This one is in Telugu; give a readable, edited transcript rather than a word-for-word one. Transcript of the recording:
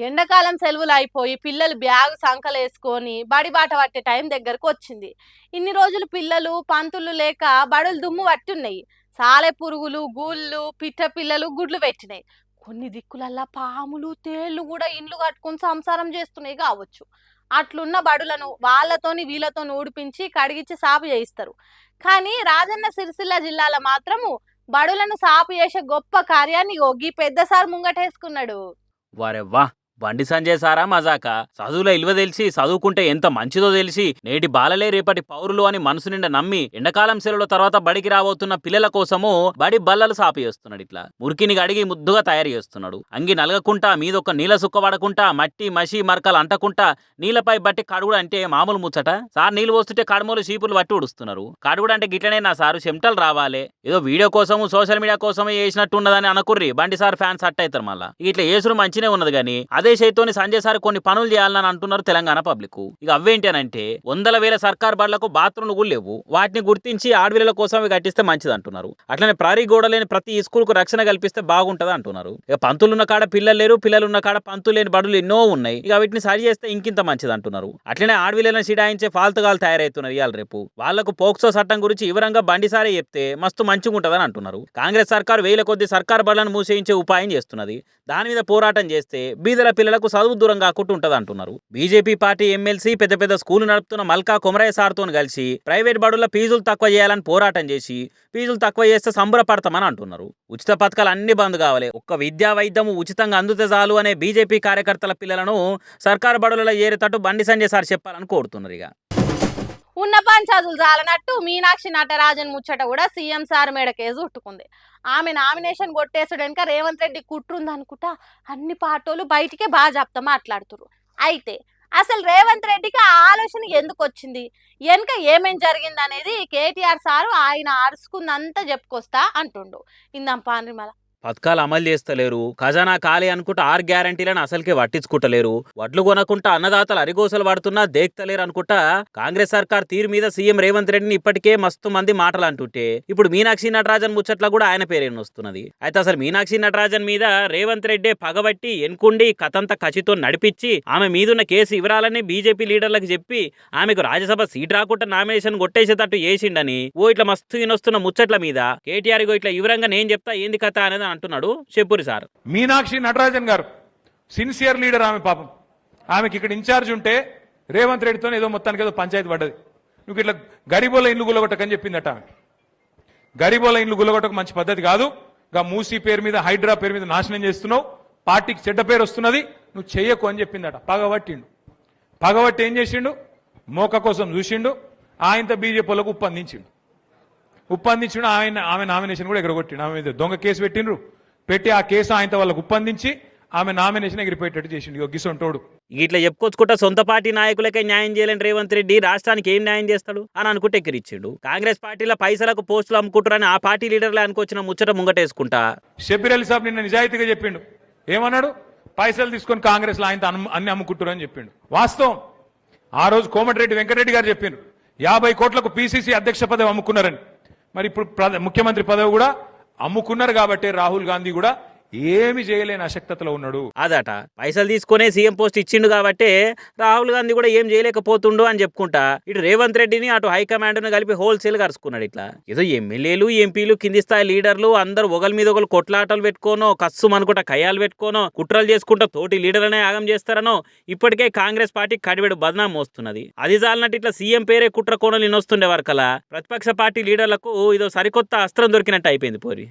ఎండాకాలం సెలవులు అయిపోయి పిల్లలు బ్యాగ్ సంకలేసుకొని బడి బాట పట్టే టైం దగ్గరకు వచ్చింది. ఇన్ని రోజులు పిల్లలు పంతులు లేక బడులు దుమ్ము పట్టున్నాయి. సాలె పురుగులు, గూళ్ళు, పిట్ట పిల్లలు గుడ్లు పెట్టినాయి. కొన్ని దిక్కులల్లా పాములు, తేళ్లు కూడా ఇండ్లు కట్టుకొని సంసారం చేస్తున్నాయి కావచ్చు. అట్లున్న బడులను వాళ్ళతోని వీళ్ళతోని ఊడిపించి కడిగించి సాపు చేయిస్తారు. కానీ రాజన్న సిరిసిల్ల జిల్లాలో మాత్రము బడులను సాపు చేసే గొప్ప కార్యాన్ని యోగి పెద్దసారి ముంగటేసుకున్నాడు. వారెవ్వా బండి సంజయ్ సారా మజాక చదువుల ఇల్వ తెలిసి చదువుకుంటే ఎంత మంచిదో తెలిసి నేటి బాలలే రేపటి పౌరులు అని మనసు నిండా నమ్మి ఎండాకాలం సెలవుల తర్వాత బడికి రాబోతున్న పిల్లల కోసము బడి బల్లలు సాపు చేస్తున్నాడు. ఇట్లా మురికిని అడిగి ముద్దుగా తయారు చేస్తున్నాడు. అంగి నలగకుంటా మీదొక్క నీళ్ళ సుక్క పడకుంటా మట్టి మసి మరకలు అంటకుంటా నీళ్లపై బట్టి కడుగుడు అంటే మామూలు ముచ్చట. సార్ నీళ్లు పోస్తుంటే కడుమూలు చీపులు పట్టి ఉడుస్తున్నారు. కడుగుడు అంటే గిట్లనే నా సారు చెమటలు రావాలి, ఏదో వీడియో కోసము సోషల్ మీడియా కోసమే చేసినట్టు ఉన్నదని అనుకుర్రి బండి సార్ ఫ్యాన్స్ అట్ అవుతారు. మళ్ళీ ఇట్లా ఏసుడు మంచినే ఉన్నది కానీ అదే చేతితోని సంజయ్ సార్ కొన్ని పనులు చేయాలని అంటున్నారు తెలంగాణ పబ్లిక్. ఇక అవేంటి అని అంటే 100,000 సర్కార్ బడులకు బాత్రూమ్లు కూడా లేవు. వాటిని గుర్తించి ఆడవిల కోసం కట్టిస్తే మంచిది అంటున్నారు. అట్లనే ప్రహరీ గోడ లేని ప్రతి స్కూల్ కు రక్షణ కల్పిస్తే బాగుంటది అంటున్నారు. ఇక పంతులున్న కాడ పిల్లలు లేరు, పిల్లలున్న కాడ పంతులు లేని బడులు ఎన్నో ఉన్నాయి. ఇక వీటిని సరి చేస్తే ఇంకింత మంచిది అంటున్నారు. అట్లనే ఆడవిలను సిడాయించే ఫాల్తుగాలు తయారవుతున్నారు. ఇవాళ రేపు వాళ్లకు పోక్సో చట్టం గురించి వివరంగా బండిసారే చెప్తే మస్తు మంచిగా ఉంటదని అంటున్నారు. కాంగ్రెస్ సర్కారు వేల కొద్ది సర్కార్ బడులను మూసేయించే ఉపాయం చేస్తున్నది. దాని మీద పోరాటం చేస్తే బీదల పిల్లలకు చదువు దూరం కాకుండా ఉంటది అంటున్నారు. బీజేపీ పార్టీ ఎమ్మెల్సీ పెద్ద పెద్ద స్కూల్ నడుపుతున్న మల్కా కొమరయ్య సార్తో కలిసి ప్రైవేట్ బడుల ఫీజులు తక్కువ చేయాలని పోరాటం చేసి ఫీజులు తక్కువ చేస్తే సంబరపడతామని అంటున్నారు. ఉచిత పథకాలు అన్ని బంద్ కావాలి, ఒక్క విద్యా వైద్యము ఉచితంగా అందుతే చాలు అనే బీజేపీ కార్యకర్తల పిల్లలను సర్కారు బడులలో ఏరేటట్టు బండి సంజయ్ సార్ చెప్పాలని కోరుతున్నారు. ఇక ఉన్న పంచాదులు చాలనట్టు మీనాక్షి నటరాజన్ ముచ్చట కూడా సీఎం సార్ మేడ కేసు ఉట్టుకుంది. ఆమె నామినేషన్ కొట్టేసడానికి రేవంత్ రెడ్డి కుట్రుంది అనుకుంటా అన్ని పార్టీలు బయటికే బాగా చెప్తా మాట్లాడుతున్నారు. అయితే అసలు రేవంత్ రెడ్డికి ఆ ఆలోచన ఎందుకు వచ్చింది, వెనుక ఏమేం జరిగింది అనేది కేటీఆర్ సారు ఆయన అరుచుకుందంతా చెప్పుకొస్తా అంటుండు. ఇందాం పాండ్రి మళ్ళా పథకాలు అమలు చేస్తలేరు, ఖజానా ఖాళీ అనుకుంటా 6 గ్యారంటీలను అసలుకే పట్టించుకుంటలేరు, వడ్లు కొనకుంటా అన్నదాతలు అరిగోసలు పడుతున్నా దేక్తలేరు అనుకుంటా కాంగ్రెస్ సర్కార్ తీరు మీద సీఎం రేవంత్ రెడ్డిని ఇప్పటికే మస్తు మంది మాటలు అంటుంటే ఇప్పుడు మీనాక్షి నటరాజన్ ముచ్చట్ల కూడా ఆయన పేరేం వస్తున్నది. అయితే అసలు మీనాక్షి నటరాజన్ మీద రేవంత్ రెడ్డి పగబట్టి ఎన్కుండి కథంతా కచితో నడిపించి ఆమె మీదున్న కేసు వివరాలని బీజేపీ లీడర్లకు చెప్పి ఆమెకు రాజ్యసభ సీట్ రాకుండా నామినేషన్ కొట్టేసేటట్టు చేసిండని ఇట్లా మస్తు వినొస్తున్న ముచ్చట్ల మీద కేటీఆర్ ఇట్లా వివరంగా నేను చెప్తా ఏంది కథ అనేది అంటున్నాడు. చెప్పురి సార్. మీనాక్షి నటరాజన్ గారు సిన్సియర్ లీడర్. ఆమె పాపం ఆమెకి ఇక్కడ ఇన్ఛార్జ్ ఉంటే రేవంత్ రెడ్డితో ఏదో మొత్తానికి ఏదో పంచాయతీ పడ్డది. నువ్వు ఇట్లా గరీబోల ఇండ్లు గుల్లగొట్టకని చెప్పిందట. ఆమె గరీబోల ఇండ్లు గుల్లగొట్టక మంచి పద్ధతి కాదు. గా మూసీ పేరు మీద హైడ్రా పేరు మీద నాశనం చేస్తున్నావు, పార్టీకి చెడ్డ పేరు వస్తున్నది, నువ్వు చెయ్యకు అని చెప్పిందట. పగబట్టిండు. పగబట్టి ఏం చేసిండు, మోక కోసం చూసిండు, ఆయనతో బీజేపీలకు ఉప్పందించిండు. ఆమె నామినేషన్ కూడా ఎగరగొట్టిండు. ఆమె మీద దొంగ కేసు పెట్టి ఆ కేసు ఆయనతో వాళ్ళకు ఉప్పందించి ఆమె నామినేషన్ ఎగిరిపోయేటట్టు చేసిండు. గిసొంటోడు ఇట్లా చెప్పుకొచ్చుకుంటా సొంత పార్టీ నాయకులకే న్యాయం చేయలేని రేవంత్ రెడ్డి రాష్ట్రానికి ఏం న్యాయం చేస్తాడు అని అనుకుంటే ఎక్కిరిచ్చిండు. కాంగ్రెస్ పార్టీల పైసలకు పోస్టులు అమ్ముకుంటారని ఆ పార్టీ లీడర్లే అనుకొచ్చిన ముచ్చట ముంగటేసుకుంటా షబ్బీర్ అలీ సాబ్ నిన్న నిజాయితీగా చెప్పిండు. ఏమన్నాడు, పైసలు తీసుకొని కాంగ్రెస్ లో ఆయనతో అన్ని అమ్ముకుంటారు అని చెప్పిండు. వాస్తవం. ఆ రోజు కోమటిరెడ్డి వెంకటరెడ్డి గారు చెప్పిండు 50 కోట్లకు పీసీసీ అధ్యక్ష పదవి అమ్ముకున్నారని. మరి ఇప్పుడు ముఖ్యమంత్రి పదవి కూడా అమ్ముకున్నారు కాబట్టి రాహుల్ గాంధీ కూడా ఏమి చేయలేని అశక్తతలో ఉన్నాడు. అదట పైసలు తీసుకునే సీఎం పోస్ట్ ఇచ్చిండు కాబట్టి రాహుల్ గాంధీ కూడా ఏం చేయలేకపోతుండు అని చెప్పుకుంటా ఇటు రేవంత్ రెడ్డిని అటు హైకమాండ్ ను కలిపి హోల్సేల్ కరుచుకున్నాడు. ఇట్లా ఏదో ఎమ్మెల్యేలు ఎంపీలు కింది స్థాయి లీడర్లు అందరూ ఒకరి మీద ఒకరు కొట్లాటలు పెట్టుకోనో కస్సు అనుకుంటా కయ్యాలు పెట్టుకోనో కుట్రలు చేసుకుంటా తోటి లీడర్లనే ఆగం చేస్తారనో ఇప్పటికే కాంగ్రెస్ పార్టీ కడివెడు బదనాం మోస్తున్నది. అది చాలన్నట్టు ఇట్లా సీఎం పేరే కుట్ర కోణలు నిన్నొస్తుండే వరకలా ప్రతిపక్ష పార్టీ లీడర్లకు ఇదో సరికొత్త అస్త్రం దొరికినట్టు అయిపోయింది పోరి.